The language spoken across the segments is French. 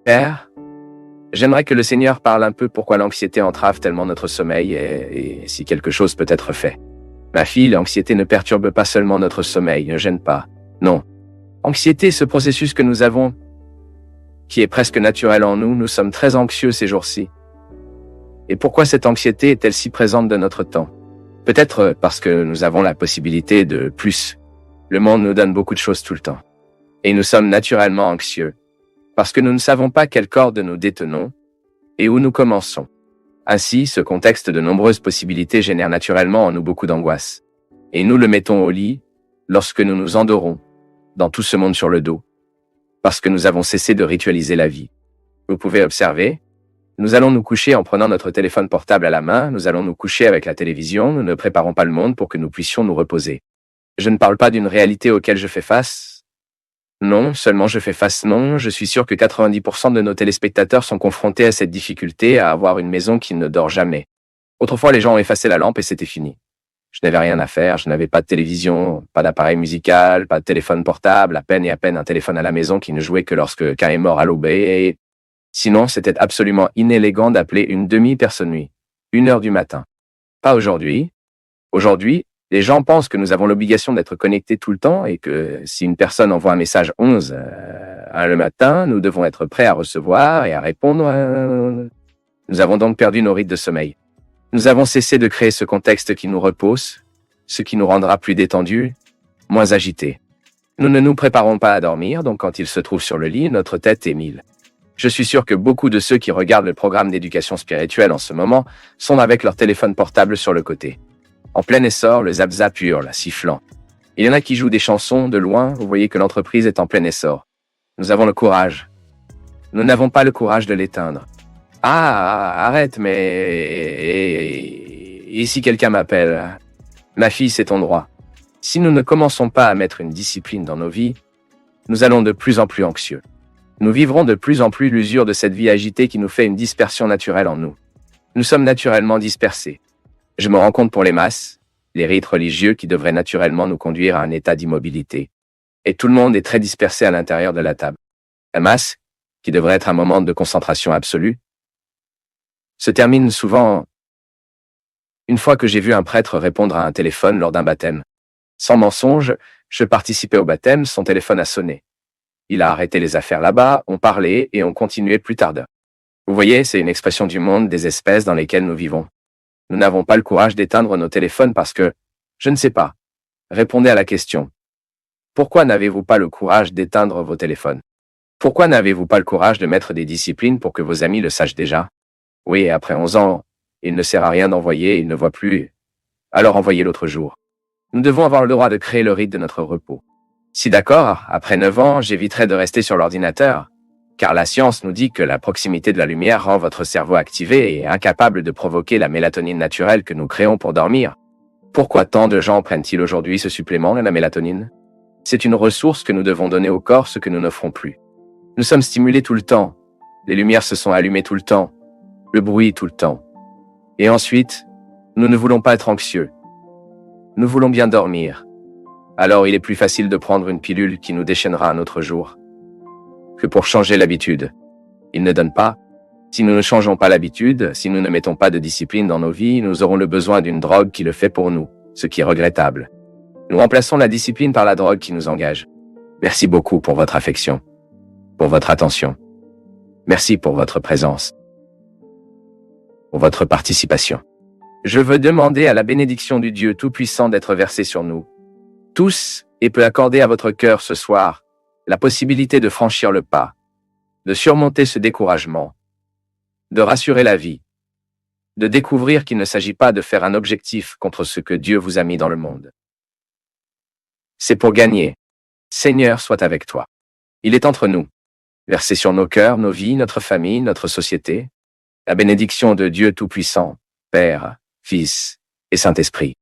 Père, j'aimerais que le Seigneur parle un peu pourquoi l'anxiété entrave tellement notre sommeil et si quelque chose peut être fait. Ma fille, l'anxiété ne perturbe pas seulement notre sommeil, ne gêne pas. Non. Anxiété, ce processus que nous avons, qui est presque naturel en nous, nous sommes très anxieux ces jours-ci. Et pourquoi cette anxiété est-elle si présente de notre temps? Peut-être parce que nous avons la possibilité de plus. Le monde nous donne beaucoup de choses tout le temps. Et nous sommes naturellement anxieux, parce que nous ne savons pas quelle corde nous détenons et où nous commençons. Ainsi, ce contexte de nombreuses possibilités génère naturellement en nous beaucoup d'angoisse. Et nous le mettons au lit lorsque nous nous endormons, dans tout ce monde sur le dos, parce que nous avons cessé de ritualiser la vie. Vous pouvez observer, nous allons nous coucher en prenant notre téléphone portable à la main, nous allons nous coucher avec la télévision, nous ne préparons pas le monde pour que nous puissions nous reposer. Je ne parle pas d'une réalité auquel je fais face. Non, seulement je fais face, non, je suis sûr que 90% de nos téléspectateurs sont confrontés à cette difficulté à avoir une maison qui ne dort jamais. Autrefois, les gens ont effacé la lampe et c'était fini. Je n'avais rien à faire, je n'avais pas de télévision, pas d'appareil musical, pas de téléphone portable, à peine un téléphone à la maison qui ne jouait que lorsque qu'un est mort à l'aube. Et sinon, c'était absolument inélégant d'appeler une demi-personne nuit, 1 heure du matin. Pas aujourd'hui. Aujourd'hui, les gens pensent que nous avons l'obligation d'être connectés tout le temps et que si une personne envoie un message 11 le matin, nous devons être prêts à recevoir et à répondre. Nous avons donc perdu nos rites de sommeil. Nous avons cessé de créer ce contexte qui nous repose, ce qui nous rendra plus détendus, moins agités. Nous ne nous préparons pas à dormir, donc quand il se trouve sur le lit, notre tête est mille. Je suis sûr que beaucoup de ceux qui regardent le programme d'éducation spirituelle en ce moment sont avec leur téléphone portable sur le côté. En plein essor, le zap-zap hurle, sifflant. Il y en a qui jouent des chansons de loin, vous voyez que l'entreprise est en plein essor. Nous avons le courage. Nous n'avons pas le courage de l'éteindre. Ah, arrête, mais... Et si quelqu'un m'appelle? Ma fille, c'est ton droit. Si nous ne commençons pas à mettre une discipline dans nos vies, nous allons de plus en plus anxieux. Nous vivrons de plus en plus l'usure de cette vie agitée qui nous fait une dispersion naturelle en nous. Nous sommes naturellement dispersés. Je me rends compte pour les masses, les rites religieux qui devraient naturellement nous conduire à un état d'immobilité. Et tout le monde est très dispersé à l'intérieur de la table. La masse, qui devrait être un moment de concentration absolue, se termine souvent une fois que j'ai vu un prêtre répondre à un téléphone lors d'un baptême. Sans mensonge, je participais au baptême, son téléphone a sonné. Il a arrêté les affaires là-bas, on parlait et on continuait plus tard. Vous voyez, c'est une expression du monde des espèces dans lesquelles nous vivons. Nous n'avons pas le courage d'éteindre nos téléphones parce que, je ne sais pas. Répondez à la question. Pourquoi n'avez-vous pas le courage d'éteindre vos téléphones? Pourquoi n'avez-vous pas le courage de mettre des disciplines pour que vos amis le sachent déjà? Oui, après 11 ans, il ne sert à rien d'envoyer, il ne voit plus. Alors envoyez l'autre jour. Nous devons avoir le droit de créer le rythme de notre repos. Si d'accord, après 9 ans, j'éviterai de rester sur l'ordinateur, car la science nous dit que la proximité de la lumière rend votre cerveau activé et incapable de provoquer la mélatonine naturelle que nous créons pour dormir. Pourquoi tant de gens prennent-ils aujourd'hui ce supplément, la mélatonine? C'est une ressource que nous devons donner au corps, ce que nous n'offrons plus. Nous sommes stimulés tout le temps. Les lumières se sont allumées tout le temps. Le bruit tout le temps. Et ensuite, nous ne voulons pas être anxieux. Nous voulons bien dormir. Alors il est plus facile de prendre une pilule qui nous déchaînera un autre jour que pour changer l'habitude. Il ne donne pas. Si nous ne changeons pas l'habitude, si nous ne mettons pas de discipline dans nos vies, nous aurons le besoin d'une drogue qui le fait pour nous, ce qui est regrettable. Nous remplaçons la discipline par la drogue qui nous engage. Merci beaucoup pour votre affection, pour votre attention. Merci pour votre présence, pour votre participation. Je veux demander à la bénédiction du Dieu Tout-Puissant d'être versée sur nous, tous, et peut accorder à votre cœur ce soir la possibilité de franchir le pas, de surmonter ce découragement, de rassurer la vie, de découvrir qu'il ne s'agit pas de faire un objectif contre ce que Dieu vous a mis dans le monde. C'est pour gagner. Seigneur soit avec toi. Il est entre nous. Versé sur nos cœurs, nos vies, notre famille, notre société, la bénédiction de Dieu Tout-Puissant, Père, Fils et Saint-Esprit.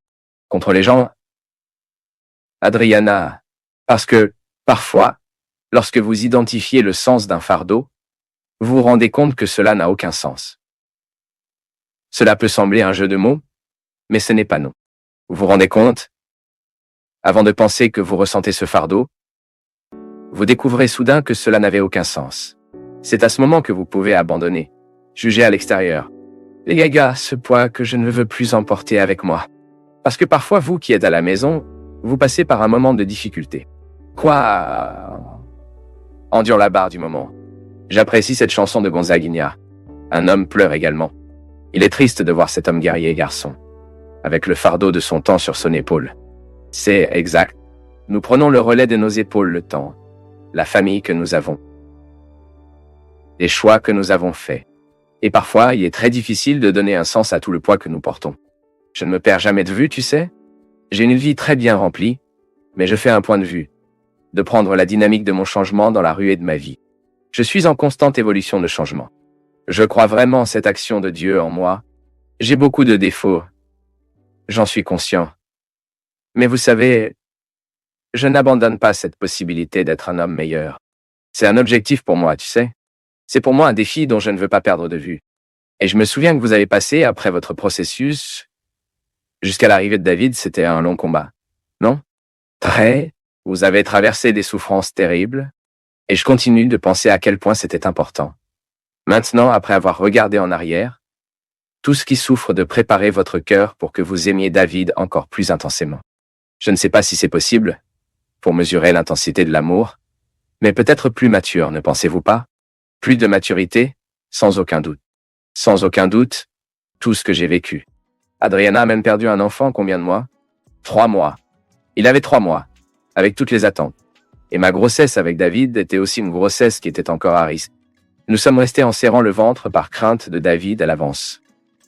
Contre les gens, Adriana, parce que, parfois, lorsque vous identifiez le sens d'un fardeau, vous vous rendez compte que cela n'a aucun sens. Cela peut sembler un jeu de mots, mais ce n'est pas non. Vous vous rendez compte? Avant de penser que vous ressentez ce fardeau, vous découvrez soudain que cela n'avait aucun sens. C'est à ce moment que vous pouvez abandonner, juger à l'extérieur. Les gagas, ce poids que je ne veux plus emporter avec moi. Parce que parfois, vous qui êtes à la maison, vous passez par un moment de difficulté. Quoi? Endure la barre du moment. J'apprécie cette chanson de Gonzaguinha. Un homme pleure également. Il est triste de voir cet homme guerrier et garçon, avec le fardeau de son temps sur son épaule. C'est exact. Nous prenons le relais de nos épaules le temps, la famille que nous avons, les choix que nous avons faits. Et parfois, il est très difficile de donner un sens à tout le poids que nous portons. Je ne me perds jamais de vue, tu sais. J'ai une vie très bien remplie, mais je fais un point de vue, de prendre la dynamique de mon changement dans la ruée de ma vie. Je suis en constante évolution de changement. Je crois vraiment en cette action de Dieu en moi. J'ai beaucoup de défauts. J'en suis conscient. Mais vous savez, je n'abandonne pas cette possibilité d'être un homme meilleur. C'est un objectif pour moi, tu sais. C'est pour moi un défi dont je ne veux pas perdre de vue. Et je me souviens que vous avez passé, après votre processus, jusqu'à l'arrivée de David, c'était un long combat. Non? Vous avez traversé des souffrances terribles, et je continue de penser à quel point c'était important. Maintenant, après avoir regardé en arrière, tout ce qui souffre de préparer votre cœur pour que vous aimiez David encore plus intensément. Je ne sais pas si c'est possible, pour mesurer l'intensité de l'amour, mais peut-être plus mature, ne pensez-vous pas? Plus de maturité, sans aucun doute. Sans aucun doute, tout ce que j'ai vécu. Adriana a même perdu un enfant combien de mois? 3 mois. Il avait 3 mois, avec toutes les attentes. Et ma grossesse avec David était aussi une grossesse qui était encore à risque. Nous sommes restés en serrant le ventre par crainte de David à l'avance.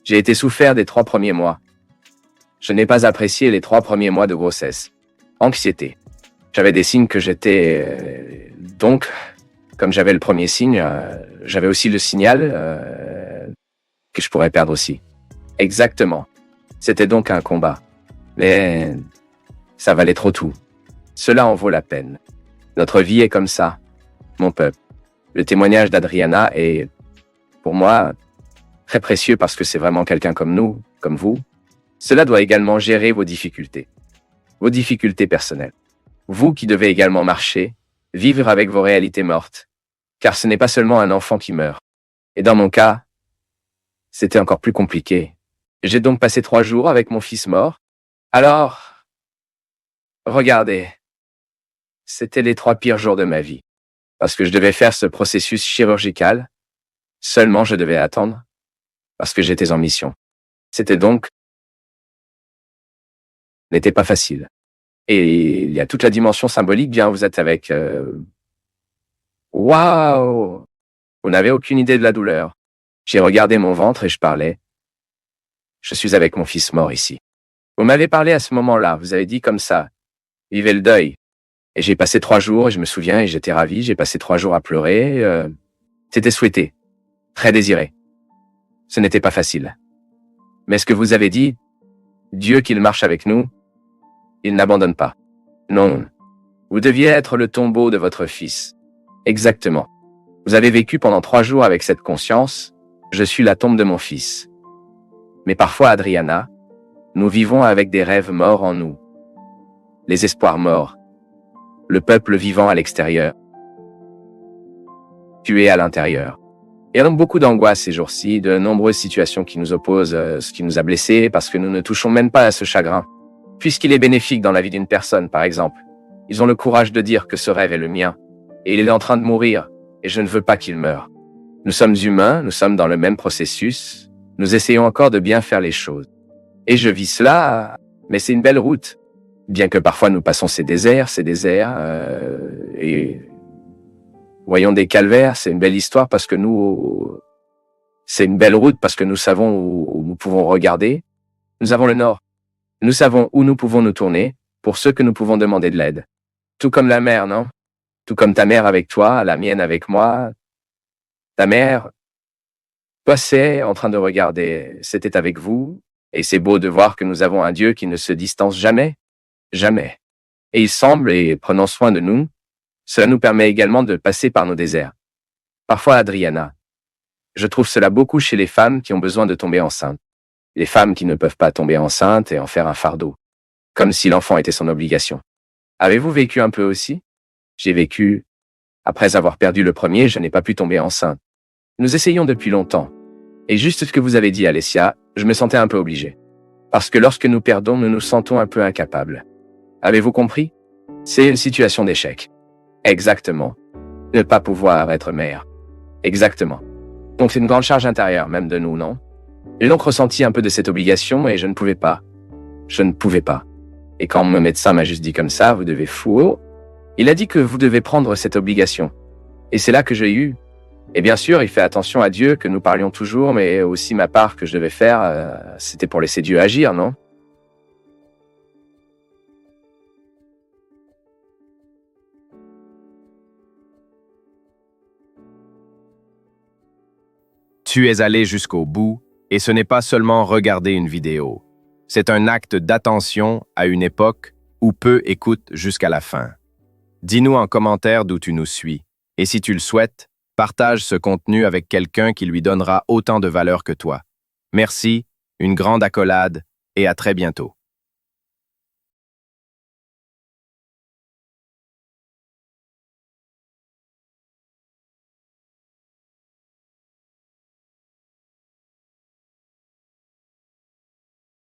J'ai été souffert des 3 premiers mois. Je n'ai pas apprécié les 3 premiers mois de grossesse. Anxiété. J'avais des signes que j'étais... Donc, comme j'avais le premier signe, j'avais aussi le signal que je pourrais perdre aussi. Exactement. C'était donc un combat. Mais ça valait trop tout. Cela en vaut la peine. Notre vie est comme ça, mon peuple. Le témoignage d'Adriana est, pour moi, très précieux parce que c'est vraiment quelqu'un comme nous, comme vous. Cela doit également gérer vos difficultés personnelles. Vous qui devez également marcher, vivre avec vos réalités mortes, car ce n'est pas seulement un enfant qui meurt. Et dans mon cas, c'était encore plus compliqué. J'ai donc passé 3 jours avec mon fils mort. Alors, regardez, c'était les 3 pires jours de ma vie. Parce que je devais faire ce processus chirurgical, seulement je devais attendre, parce que j'étais en mission. C'était donc, n'était pas facile. Et il y a toute la dimension symbolique, bien vous êtes avec... Waouh! Vous n'avez aucune idée de la douleur. J'ai regardé mon ventre et je parlais. Je suis avec mon fils mort ici. Vous m'avez parlé à ce moment-là, vous avez dit comme ça, vivez le deuil. Et j'ai passé 3 jours, et je me souviens, et j'étais ravi, j'ai passé 3 jours à pleurer. C'était souhaité, très désiré. Ce n'était pas facile. Mais ce que vous avez dit, Dieu qu'il marche avec nous, il n'abandonne pas. Non, vous deviez être le tombeau de votre fils. Exactement. Vous avez vécu pendant 3 jours avec cette conscience, je suis la tombe de mon fils. Mais parfois, Adriana, nous vivons avec des rêves morts en nous. Les espoirs morts. Le peuple vivant à l'extérieur. Tué à l'intérieur. Il y a donc beaucoup d'angoisse ces jours-ci, de nombreuses situations qui nous opposent, ce qui nous a blessés, parce que nous ne touchons même pas à ce chagrin. Puisqu'il est bénéfique dans la vie d'une personne, par exemple. Ils ont le courage de dire que ce rêve est le mien. Et il est en train de mourir, et je ne veux pas qu'il meure. Nous sommes humains, nous sommes dans le même processus. Nous essayons encore de bien faire les choses. Et je vis cela, mais c'est une belle route. Bien que parfois nous passons ces déserts, et voyons des calvaires, c'est une belle histoire parce que c'est une belle route parce que nous savons où nous pouvons regarder. Nous avons le nord. Nous savons où nous pouvons nous tourner pour ceux que nous pouvons demander de l'aide. Tout comme la mère, non? Tout comme ta mère avec toi, la mienne avec moi. Ta mère, toi c'est en train de regarder, c'était avec vous, et c'est beau de voir que nous avons un Dieu qui ne se distance jamais. Jamais. Et il semble, et prenant soin de nous, cela nous permet également de passer par nos déserts. Parfois, Adriana, je trouve cela beaucoup chez les femmes qui ont besoin de tomber enceintes. Les femmes qui ne peuvent pas tomber enceintes et en faire un fardeau. Comme si l'enfant était son obligation. Avez-vous vécu un peu aussi? J'ai vécu Après avoir perdu le premier, je n'ai pas pu tomber enceinte. Nous essayons depuis longtemps. Et juste ce que vous avez dit, Alessia, je me sentais un peu obligé. Parce que lorsque nous perdons, nous nous sentons un peu incapables. Avez-vous compris? C'est une situation d'échec. Exactement. Ne pas pouvoir être mère. Exactement. Donc c'est une grande charge intérieure, même de nous, non? J'ai donc ressenti un peu de cette obligation et je ne pouvais pas. Je ne pouvais pas. Et quand mon médecin m'a juste dit comme ça, vous devez fou, il a dit que vous devez prendre cette obligation. Et c'est là que j'ai eu. Et bien sûr, il fait attention à Dieu, que nous parlions toujours, mais aussi ma part que je devais faire, c'était pour laisser Dieu agir, non? Tu es allé jusqu'au bout, et ce n'est pas seulement regarder une vidéo. C'est un acte d'attention à une époque où peu écoutent jusqu'à la fin. Dis-nous en commentaire d'où tu nous suis, et si tu le souhaites, partage ce contenu avec quelqu'un qui lui donnera autant de valeur que toi. Merci, une grande accolade, et à très bientôt.